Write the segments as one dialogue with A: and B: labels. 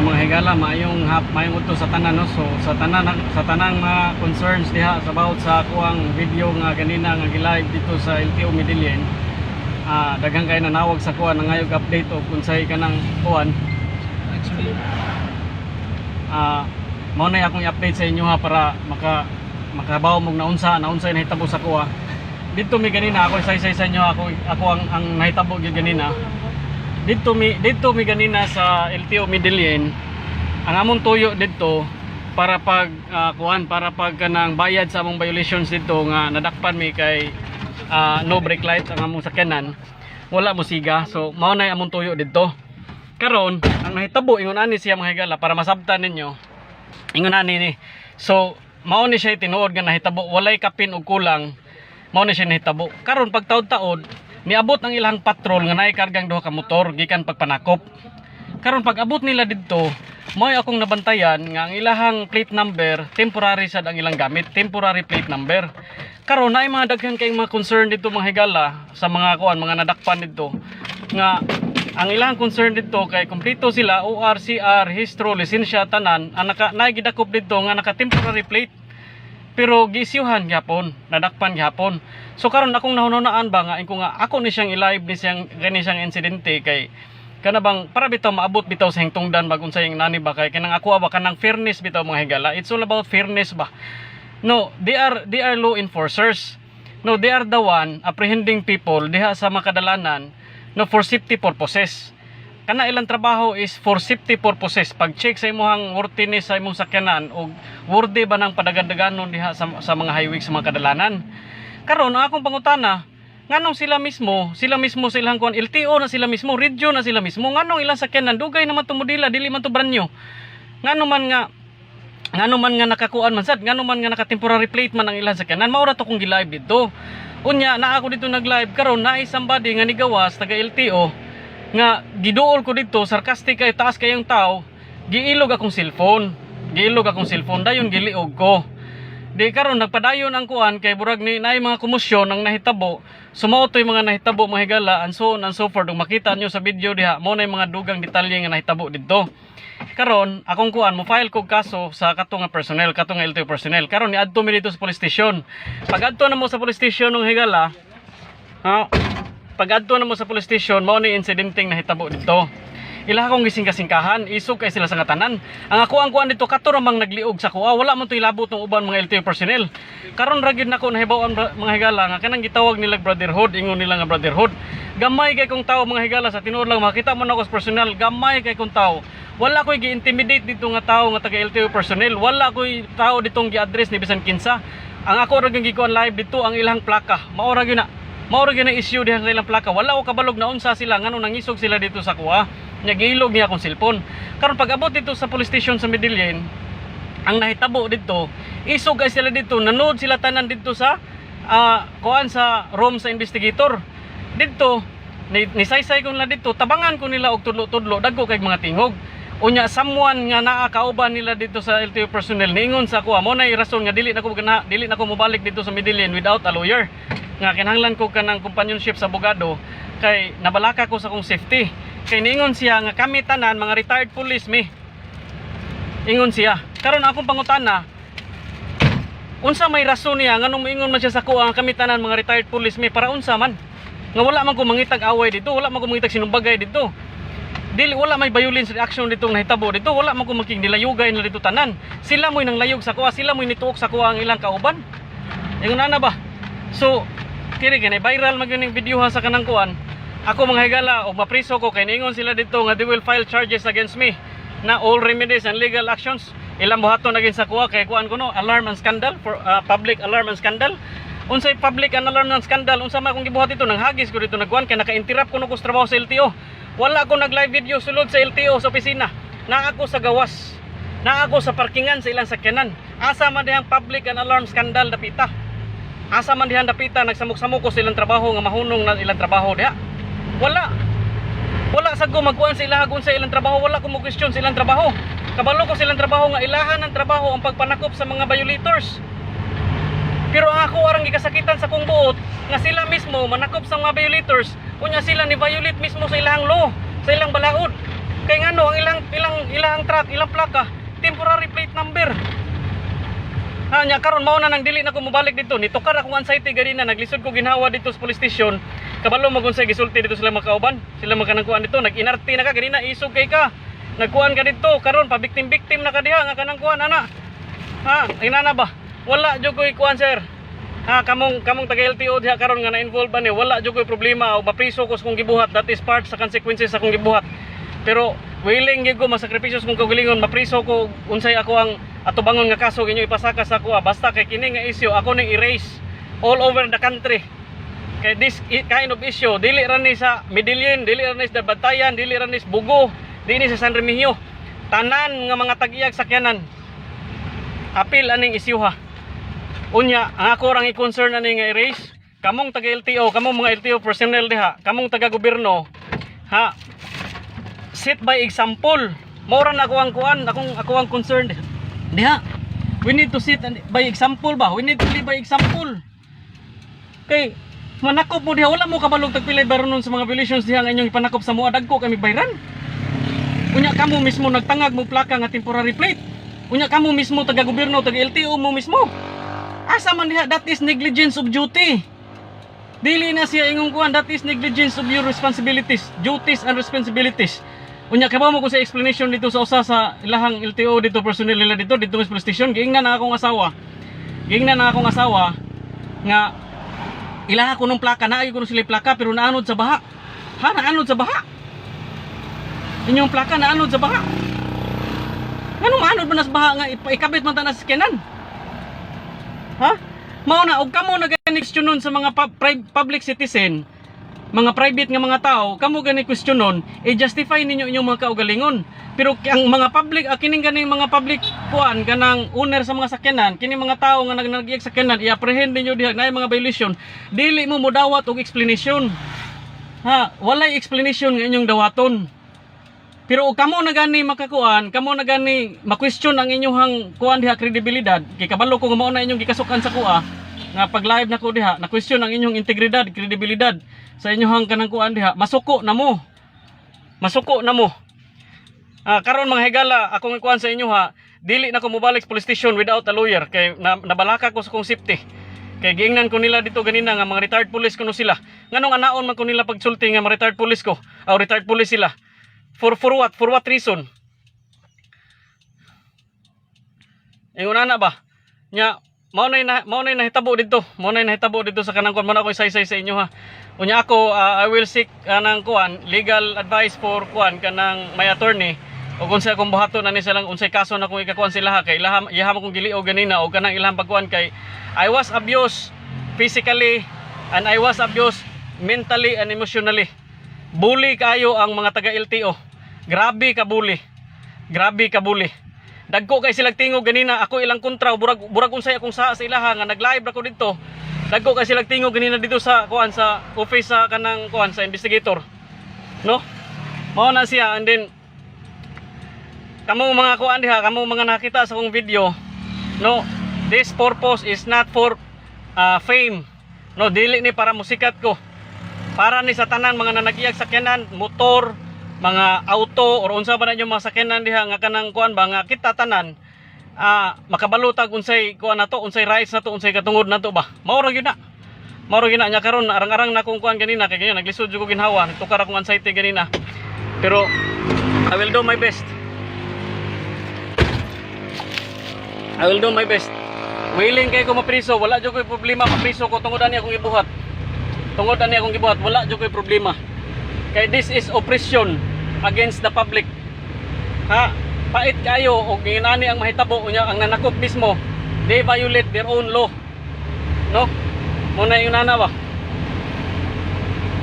A: mga higala, mayong udto sa tanan, no. So sa tanang mga concerns diha about sa kuang video nga ganina nga gi-live dito sa LTO Medellin, daghang kay nanawag sa kuan ngayog update og unsay kanang kuan. Actually mao na akong i-update sa inyo ha, para makabaw mong naunsay nahitabo sa kuha dito mi ganina. Ako say sa inyo, ako ang nahitabo gyud ganina dito mi ganina sa LTO Medellin. Ang among tuyo dito para pag kanang bayad sa among violations dito nga nadakpan mi kay no brake light ang among sakyanan, wala mo siga. So mao na among tuyo dito karon. Ang nahitabo ingon ani siya mga higala, para masabtan ninyo ingon ani ni. So mao ni siya tinuod nga nahitabo, walay kapin og kulang, mao ni siya nahitabo karon. Pag taud-taod niabot ang ilang patrol nga naay kargang duha ka motor gikan pagpanakop. Karon pag abot nila didto, mao akong nabantayan nga ang ilahang plate number temporary sad ang ilang gamit, temporary plate number. Karon naay mga daghan kay mga concern dito mga higala sa mga mga nadakpan dito nga ang ilang concern dito kay kumpleto sila ORCR, histro, lisensya tanan ang naay gidakop dito nga naka temporary plate pero giisyuhan gyapon, nadakpan gyapon. So karon akong nahunahunaan ba nga ako ni siyang i-live ni siyang insidente kay kanabang para bitaw maabot bitaw sa hingtungdan bag unsay nani ba kay kanang ako ba kanang fairness bitaw mga higala. It's all about fairness ba. No, they are law enforcers. No, they are the one apprehending people diha sa makadalanan, no, for safety purposes. Kana ilang trabaho is for safety purposes. Pag-check sa imong worthiness sa imong sakyanan o worthy ba nang padagandaganon diha sa mga highway sa mga kadalanan. Karon ang akong pangutana, nganong sila mismo silang kuan LTO na sila mismo, radio na sila mismo, nganong ilang sakyanan dugay naman to modela, dili man to branyo. Ngano man nga nakakuan man sad, ngano man nga naka temporary plate man ang ilang sakyanan, mao ra to kung gi-live dito. Unya na ako dito nag-live karon na somebody nga nigawas taga LTO nga giduol ko dito, sarcastic kay taas kayong tao, giilog akong cellphone dayon giliog ko. Di karon nagpadayon ang kuan kay burag ni naay mga komosyon ang nahitabo. Sumao toy mga nahitabo mga higala and so on and so forth. Kung makita nyo sa video diha, mo na mga dugang detalye nga nahitabo dito. Karon akong kuan mo file kog kaso sa katong personnel, katong LTO personnel. Karon niadto mi dito sa police station. Pag adto na mo sa police station ng higala, pag adto na mo sa police station, mao ni insidenteng nahitabo dito. Ila akong gising-kasingkahan, isog kay sila sa ngatanan. Ang ako ang kuan dito kato ramang nagliog sa kuha, wala man to ilabot ng uban mga LTO personnel. Karon ra gid nako nahibaw-an mga higala nga kanang gitawag nila brotherhood, ingon nila nga brotherhood. Gamay kay kong tao mga higala, sa tinuod lang makita mo nako sa personnel, gamay kay kong tao. Wala koy gi-intimidate dito nga tao nga taga LTO personnel, wala koy tao ditong gi-address ni bisan kinsa. Ang ako ra gyud gikuan live dito ang ilang plaka. Mao ra gyud na issue diha sa ilang plaka. Wala ko kabalog na unsa sila ngano nangisog sila dito sa kuha. Nya giilog niya akong cellphone. Karon pag abot dito sa police station sa Medellin, ang nahitabo dito, isog kay sila dito, nanood sila tanan dito sa kuan sa room sa investigator. Dito nisaysay ko nila dito, tabangan ko nila og tudlo-tudlo, dagko kay mga tingog. Unya someone nga naa kauban nila dito sa LTO personnel niingon sa kuha, mo na rason nga dili nako mobalik dito sa Medellin without a lawyer. Nga kinahanglan ko kanang companionship sa abogado kay nabalaka ko sa kong safety. Kay niingon siya nga kami tanan mga retired police mi. Ingon siya. Karon akong pangutana, unsa may rason niya nganong moingon man siya sa kuha kami tanan mga retired police mi, para unsa man? Nga wala man ko mangitag away dito, wala man ko mangitag sinumbagay dito. Dili wala may violence reaction dito nahitabo dito, wala man ko makignilayugay na dito tanan. Sila mo'y nang layog sa kuha, sila mo'y nituok sa kuha ang ilang kauban. Ingon na ba? So kini gani viral magyuning video ha sa kanang kuan. Ako mga higala o mapriso ko kay niingon sila dito nga they will file charges against me na all remedies and legal actions. Ilang buhaton naging sa kuha kay kuan ko no, alarm and scandal for public alarm and scandal. Unsay public and alarm and scandal? Unsa man akong gibuhat dito, nang hagis ko dito nagkuan kay naka-interrupt ko no ko sa trabaho sa LTO. Wala ko nag live video sulod sa LTO sa opisina. Na ako sa gawas. Na ako sa parkingan sa ilang sakyanan. Asa man dihang public and alarm scandal dapita. Asa man dihan dapita nagsamok-samok ko sa ilang trabaho nga mahunong na ilang trabaho diha. Wala sa ko magkuan sa ilahagon sa ilang trabaho, wala ko mo question sa ilang trabaho. Kabalo ko sa ilang trabaho nga ilahan ng trabaho ang pagpanakop sa mga violators. Pero ako arang gikasakitan sa kong buot nga sila mismo manakop sa mga violators, unya sila ni violate mismo sa ilang law, sa ilang balaod. Kay ngano ang ilang truck, ilang plaka, temporary plate number. Ha nya karon mao na nang dili na ko mobalik dito. Nitukar akong anxiety ganina, naglisod ko ginhawa dito sa police station. Kabalo mo kung sa gisulti dito sila makauban. Sila magkanangkuan dito, nag-inarti na ka ganina, isog kay ka. Nagkuan ka dito, karon pa victim na ka diha nga kanang kuan ana. Ha, inana ba? Wala jud koy kuan sir. Ha, kamong taga LTO diha karon nga na-involve ba ni, wala jud koy problema o mapriso ko sa kong gibuhat. That is part sa consequences sa kong gibuhat. Pero willing gyud ko masakripisyo sa kong kaugalingon, mapriso ko unsay ako ang atubangon nga kaso inyo ipasaka sa kuha. Basta kay kini nga issue ako ning erase all over the country. Kay this kind of issue dili ra ni sa Medellin, dili ra ni sa Bantayan, dili ra ni sa Bugo, dili sa San Remigio. Tanan nga mga tag-iyag sakyanan apil aning issue ha. Unya ang ako rang i-concern ani nga erase, kamong taga LTO, kamong mga LTO personnel diha, kamong taga gobyerno ha, set by example. Mora na ako ang kuan, ako ang concerned diha. We need to set by example ba? We need to live by example. Kay manakop mo diha, wala mo kabalog tagpilay baron sa mga violations diha nga inyong ipanakop sa mga dagko kami bayran. Unya kamo mismo nagtangag mo plaka nga temporary plate. Unya kamo mismo taga gobyerno, taga LTO mo mismo. Asa man diha, that is negligence of duty. Dili na siya ingong kuan, that is negligence of your responsibilities, duties and responsibilities. Unya kabaw mo ko sa explanation dito sa usa sa ilahang LTO dito, personnel nila dito sa police station. Giingnan na akong asawa nga ilaha ko nung plaka, naayo ko sila plaka pero naanod sa baha. Ha, naanod sa baha. Inyong plaka naanod sa baha. Ngano maanod man sa baha nga ikabit man ta na sa sakyanan? Ha? Mao na og kamo nag-questionon sa mga public citizen, mga private nga mga tao, kamo gani questionon, i-justify ninyo inyong mga kaugalingon. Pero ang mga public, kining ganing mga public kuan kanang owner sa mga sakyanan, kining mga tao nga nag-iyag sakyanan, i-apprehend ninyo diha na mga violation, dili mo modawat og explanation. Ha, walay explanation nga inyong dawaton. Pero kamo na gani makakuan, kamo na gani ma-question ang inyong kuan diha kredibilidad. Kay kabalo ko mao na inyong gikasukan sa kuha nga pag live nako diha, na-question ang inyong integridad, kredibilidad sa inyong kanang kuan diha. Masuko na mo. Karon mga higala, akong ikuan sa inyo ha, dili na ko mobalik sa police station without a lawyer kay nabalaka ko sa kong safety. Kay giingnan ko nila dito ganina nga mga retired police kuno sila. Nganong anaon man ko nila pagsulti nga mga retired police ko, o retired police sila. For what? For what reason? Ingon na ba? Nya mao nay nahitabo dito. Mao nay nahitabo dito sa kanang kuan man ako isaysay sa inyo ha. Unya ako I will seek kanang kuan legal advice for kuan kanang my attorney. O kung sa akong buhaton ani silang unsay kaso na kung ikakuan sila ha kay iha akong gilio ganina o kanang ilahang pagkuan kay I was abused physically and I was abused mentally and emotionally. Bully kayo ang mga taga LTO. Grabe ka bully. Dagko kay silang tingog ganina, ako ilang kontra burag unsay akong sa ilaha nga nag-live ako dito. Dagko kay silang tingog ganina dito sa kuan sa office sa kanang kuan sa investigator. No? Mao na siya and then kamo mga kuan diha, kamo mga nakita sa akong video. No, this purpose is not for fame. No, dili ni para musikat ko. Para ni sa tanan mga nanagiyag sakyanan, motor, mga auto or unsa ba na yung mga sakyanan diha nga kanang kuan ba nga kita tanan makabalutag unsay kuan nato, unsay rights nato, unsay katungod nato ba. Mao ra gyud na nya karon arang-arang na kung kuan ganina kay ganyan naglisod jud ko ginhawa, tukar akong anxiety ganina. Pero I will do my best. Willing kay ko mapriso, wala jud koy problema mapriso ko tungod ani akong gibuhat. Wala jud koy problema. Kay this is oppression against the public. Ha, pait kayo og ginani ang mahitabo unya ang nanakop mismo. They violate their own law. No? Muna yung nana ba?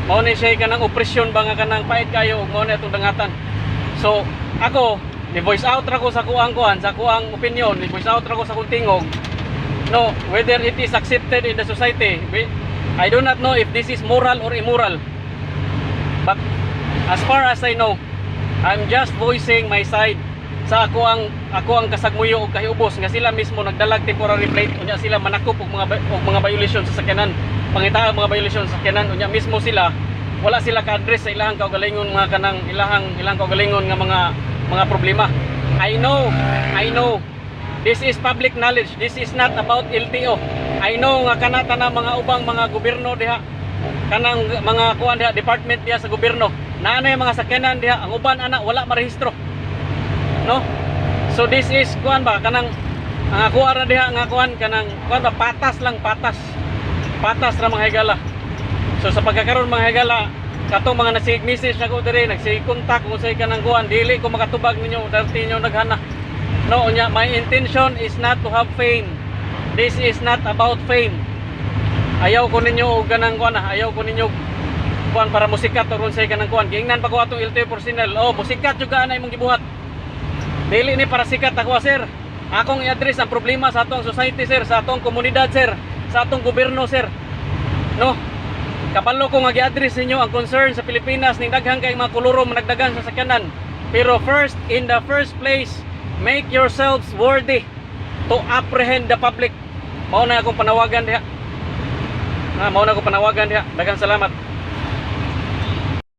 A: Mao ni siya kanang oppression ba nga kanang pait kayo og mao na itong dangatan. So, ako ni voice out ra ko sa kuang kuan, sa kuang opinion, ni voice out ra ko sa kung tingog. No, whether it is accepted in the society, I do not know if this is moral or immoral. But as far as I know, I'm just voicing my side sa ako ang kasagmuyo og kahiubos nga sila mismo nagdalag temporary plate unya sila manakop og mga violation sa sakyanan. Pangita ang mga violation sa sakyanan unya mismo sila wala sila ka-address sa ilahang kaugalingon mga kanang ilahang kaugalingon nga mga problema. I know this is public knowledge, this is not about LTO. I know nga kanata na mga ubang mga gobyerno diha, kanang mga kuan diha, department diha sa gobyerno, naano yung mga sakyanan diha, ang uban ana wala marehistro, no? So this is kuan ba kanang ang ako ara diha nga kuan kanang kuan ba patas ra mga higala. So sa pagkakaroon mga higala, katong mga nasig message na ko diri, nagsi-contact kung say kanang kuan, dili ko makatubag ninyo, dati ninyo naghana. No, unya, my intention is not to have fame. This is not about fame. Ayaw ko ninyo og ganang kuan, ayaw ko ninyo kuan para musikat or unsay kanang kuan. Giingnan pa ko atong LTO personnel. Oh, musikat juga na imong gibuhat. Dili ni para sikat ako, sir. Akong i-address ang problema sa atong society, sir, sa atong komunidad, sir, sa atong gobyerno, sir. No? Kapalo ko nga gi-address ninyo ang concern sa Pilipinas ning daghang kay mga kolorom nagdagan sa sakyanan. Pero in the first place, make yourselves worthy to apprehend the public. Mao na akong panawagan diha. Mao na akong panawagan diha. Daghang salamat.